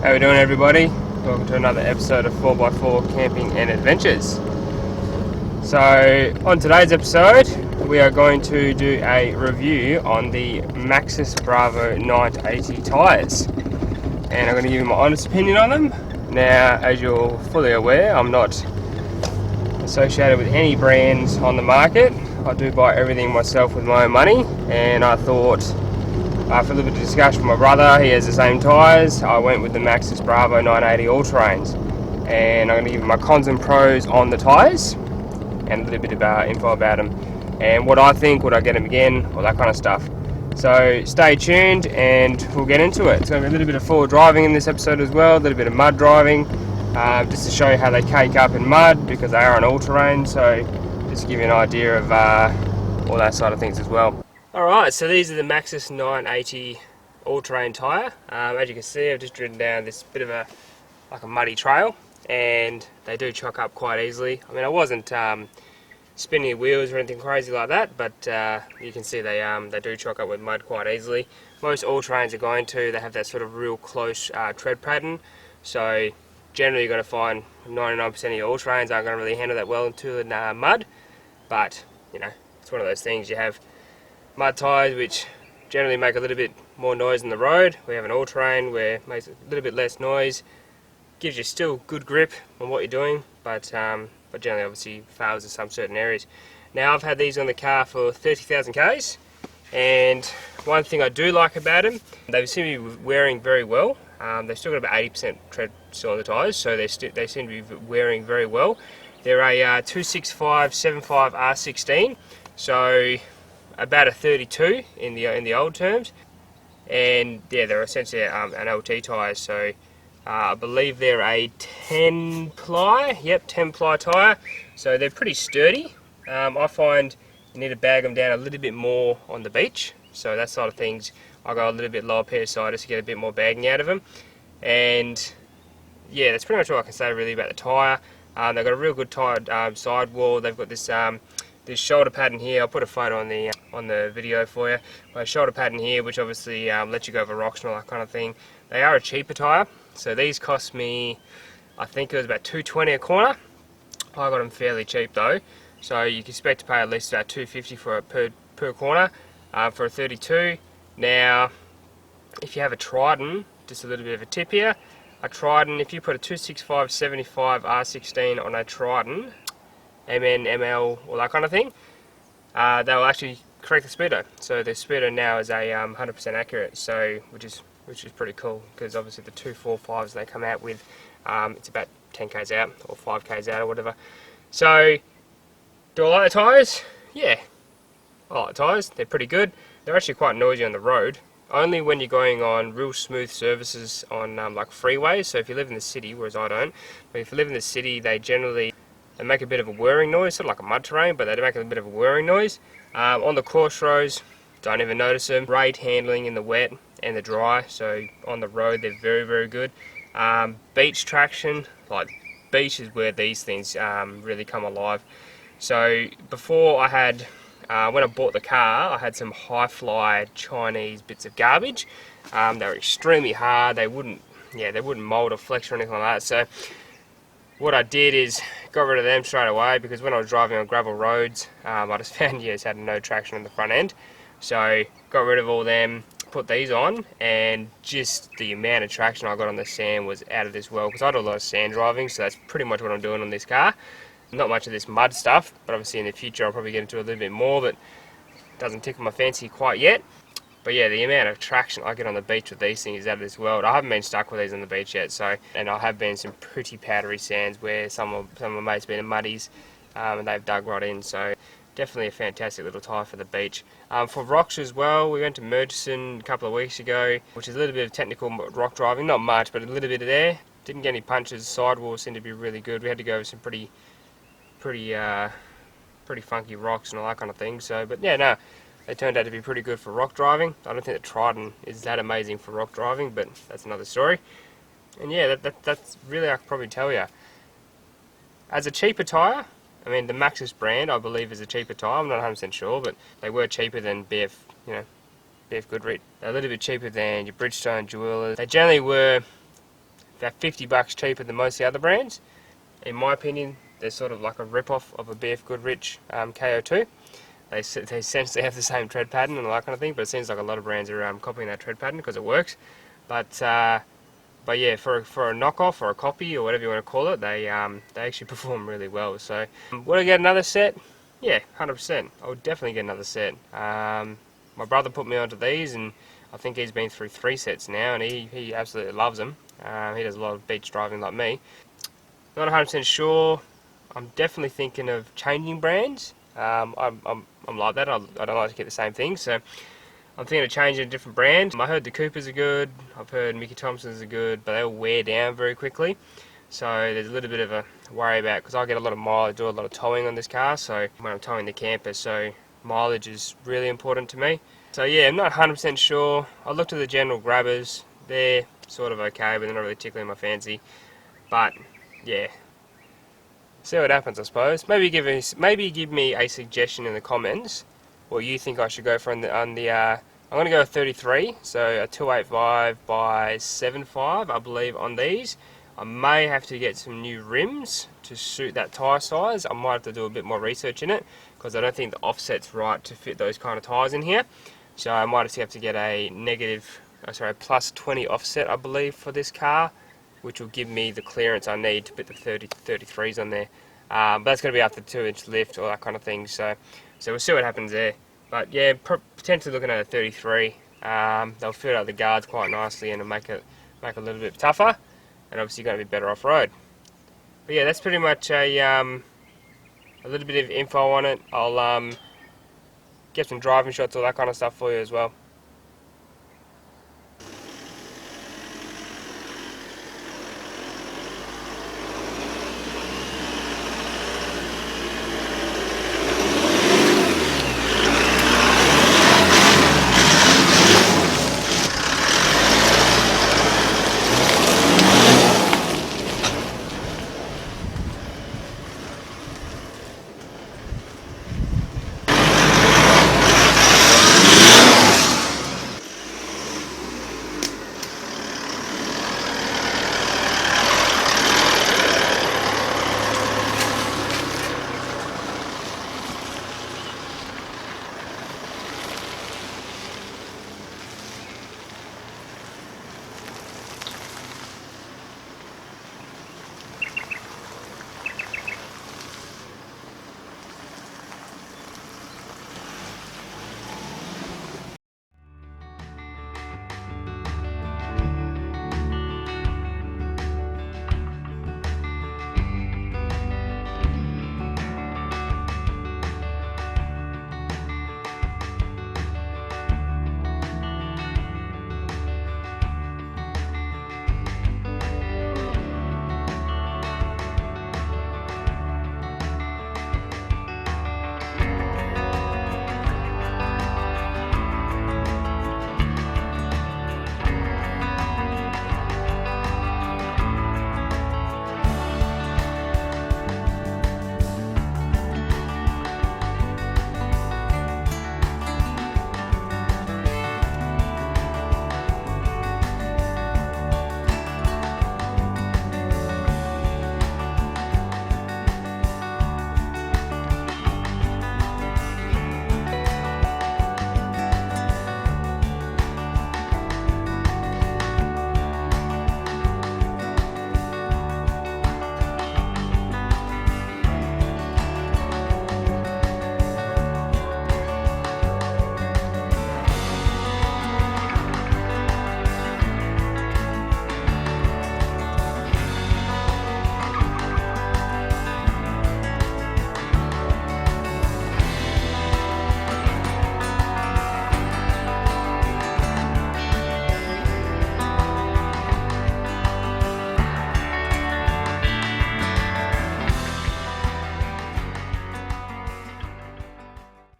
How we doing, everybody? Welcome to another episode of 4x4 Camping and Adventures. So on today's episode we are going to do a review on the MAXXIS Bravo 980 tyres, and I'm going to give you my honest opinion on them. Now, as you're fully aware, I'm not associated with any brands on the market. I do buy everything myself with my own money, and I thought, after a little bit of discussion with my brother, he has the same tyres, I went with the MAXXIS Bravo 980 all-terrains, and I'm going to give you my cons and pros on the tyres and a little bit of info about them and what I think, would I get them again, all that kind of stuff. So stay tuned and we'll get into it. It's going to be a little bit of forward driving in this episode as well, a little bit of mud driving, just to show you how they cake up in mud because they are an all-terrain, so just to give you an idea of all that side of things as well. Alright, so these are the MAXXIS 980 all-terrain tyre. As you can see, I've just driven down this bit of a muddy trail, and they do chock up quite easily. I mean, I wasn't spinning the wheels or anything crazy like that, but you can see they do chock up with mud quite easily. Most all-terrains are going to. They have that sort of real close tread pattern, so generally you're going to find 99% of your all-terrains aren't going to really handle that well into the mud, but you know, it's one of those things. You have mud tyres which generally make a little bit more noise on the road. We have an all-terrain where it makes a little bit less noise, gives you still good grip on what you're doing, but generally obviously fails in some certain areas. Now, I've had these on the car for 30,000 Ks, and one thing I do like about them, they seem to be wearing very well. They've still got about 80% tread still on the tyres, so they seem to be wearing very well. They're a 265/75 R16, so about a 32 in the old terms, and yeah, they're essentially an LT tyre. So I believe they're a 10 ply, 10 ply tyre, so they're pretty sturdy. I find you need to bag them down a little bit more on the beach, so that side of things I go a little bit lower PSI just to get a bit more bagging out of them. And yeah, that's pretty much all I can say really about the tyre. They've got a real good tyre sidewall. They've got this shoulder pattern here. I'll put a photo on the video for you. A shoulder pattern here, which obviously lets you go over rocks and all that kind of thing. They are a cheaper tyre, so these cost me, I think it was about $220 a corner. I got them fairly cheap though, so you can expect to pay at least about $250 for per corner for a 32. Now, if you have a Trident, just a little bit of a tip here. A Trident, if you put a 265/75 R16 on a Trident, MN, ML, all that kind of thing, they will actually correct the speedo. So the speedo now is a 100% accurate, so which is pretty cool, because obviously the 245s they come out with, it's about 10 k's out or 5 k's out or whatever. So do I like the tyres? Yeah, I like the tyres. They're pretty good. They're actually quite noisy on the road. Only when you're going on real smooth surfaces on like freeways. So if you live in the city, whereas I don't, but if you live in the city, they make a bit of a whirring noise, sort of like a mud terrain, but they make a bit of a whirring noise. On the course roads, don't even notice them. Great handling in the wet and the dry, so on the road they're very, very good. Beach traction, like beach is where these things really come alive. So before I had, when I bought the car, I had some high-fly Chinese bits of garbage. They were extremely hard. They wouldn't mold or flex or anything like that. So what I did is got rid of them straight away, because when I was driving on gravel roads, I just found it had no traction on the front end. So got rid of all them, put these on, and just the amount of traction I got on the sand was out of this world, because I do a lot of sand driving, so that's pretty much what I'm doing on this car. Not much of this mud stuff, but obviously in the future I'll probably get into a little bit more, but it doesn't tickle my fancy quite yet. But yeah, the amount of traction I get on the beach with these things is out of this world. I haven't been stuck with these on the beach yet, and I have been in some pretty powdery sands where some of my mates been in muddies, and they've dug right in. So definitely a fantastic little tyre for the beach. For rocks as well, we went to Murchison a couple of weeks ago, which is a little bit of technical rock driving, not much, but a little bit of there. Didn't get any punches. Sidewalls seemed to be really good. We had to go over some pretty funky rocks and all that kind of thing. So, but yeah, no. They turned out to be pretty good for rock driving. I don't think the Trident is that amazing for rock driving, but that's another story. And yeah, that's really, I could probably tell you. As a cheaper tyre, I mean, the MAXXIS brand, I believe, is a cheaper tyre. I'm not 100% sure, but they were cheaper than BF, BF Goodrich. They're a little bit cheaper than your Bridgestone Jewelers. They generally were about $50 cheaper than most of the other brands. In my opinion, they're sort of like a rip-off of a BF Goodrich KO2. They essentially have the same tread pattern and all that kind of thing, but it seems like a lot of brands are copying that tread pattern because it works. But yeah, for a knockoff or a copy or whatever you want to call it, they actually perform really well. So, would I get another set? Yeah, 100%. I would definitely get another set. My brother put me onto these, and I think he's been through 3 sets now, and he absolutely loves them. He does a lot of beach driving like me. Not 100% sure. I'm definitely thinking of changing brands. I'm like that. I don't like to get the same thing, so I'm thinking of changing a different brand. I heard the Coopers are good. I've heard Mickey Thompsons are good, but they all wear down very quickly. So there's a little bit of a worry about, because I get a lot of mileage, do a lot of towing on this car. So when I'm towing the camper, so mileage is really important to me. So yeah, I'm not 100% sure. I looked at the general grabbers. They're sort of okay, but they're not really tickling my fancy. But yeah, see what happens, I suppose. Maybe give me a suggestion in the comments what you think I should go for on the I'm going to go with 33, so a 285 by 75, I believe, on these. I may have to get some new rims to suit that tyre size. I might have to do a bit more research in it, because I don't think the offset's right to fit those kind of tyres in here. So I might have to get a plus 20 offset, I believe, for this car, which will give me the clearance I need to put the 33s on there. But that's going to be after 2-inch lift, all that kind of thing. So we'll see what happens there. But yeah, potentially looking at a 33. They'll fit out the guards quite nicely and it'll make it a little bit tougher, and obviously going to be better off road. But yeah, that's pretty much a little bit of info on it. I'll get some driving shots, all that kind of stuff for you as well.